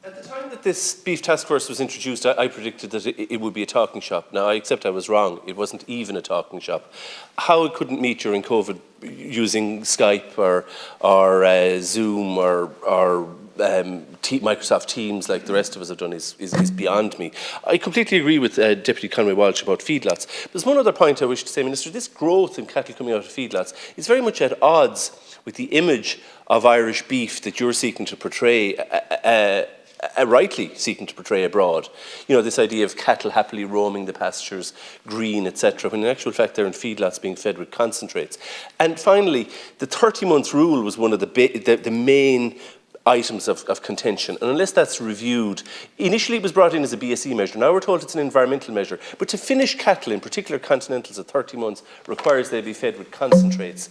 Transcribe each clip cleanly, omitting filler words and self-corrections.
At the time that this beef task force was introduced, I predicted that it would be a talking shop. Now, I accept I was wrong. It wasn't even a talking shop. How it couldn't meet during COVID using Skype or Zoom or Microsoft Teams like the rest of us have done is beyond me. I completely agree with Deputy Conway Walsh about feedlots. There's one other point I wish to say, Minister. This growth in cattle coming out of feedlots is very much at odds with the image of Irish beef that you're seeking to portray, rightly seeking to portray abroad. You know, this idea of cattle happily roaming the pastures, green, etc., when in actual fact they're in feedlots being fed with concentrates. And finally, the 30-month rule was one of the main items of contention, and unless that's reviewed, initially it was brought in as a BSE measure, now we're told it's an environmental measure, but to finish cattle, in particular continentals, at 30 months requires they be fed with concentrates,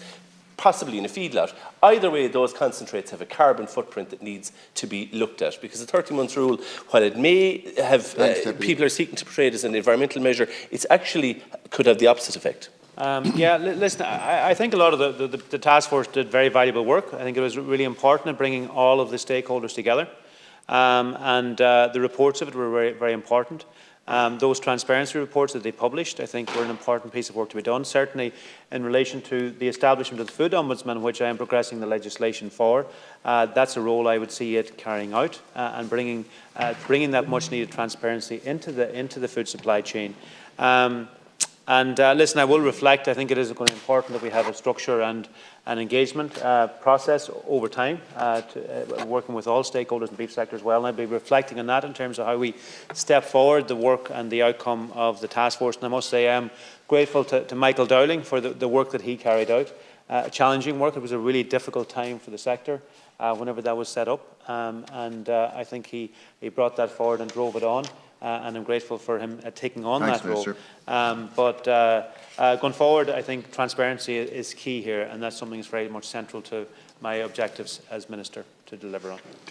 possibly in a feedlot. Either way, those concentrates have a carbon footprint that needs to be looked at, because the 30-month rule, while it may have, people are seeking to portray it as an environmental measure, it's actually could have the opposite effect. Listen, I think a lot of the task force did very valuable work. I think it was really important in bringing all of the stakeholders together, and the reports of it were very, very important. Those transparency reports that they published, I think, were an important piece of work to be done. Certainly, in relation to the establishment of the Food Ombudsman, which I am progressing the legislation for, that's a role I would see it carrying out and bringing that much-needed transparency into the food supply chain. Listen, I will reflect. I think it is going to be important that we have a structure and an engagement process over time, working with all stakeholders in the beef sector as well. And I'll be reflecting on that in terms of how we step forward the work and the outcome of the task force. And I must say I'm grateful to Michael Dowling for the work that he carried out. Challenging work. It was a really difficult time for the sector whenever that was set up. I think he brought that forward and drove it on. And I'm grateful for him taking on that role. Going forward, I think transparency is key here, and that's something that's very much central to my objectives as Minister to deliver on.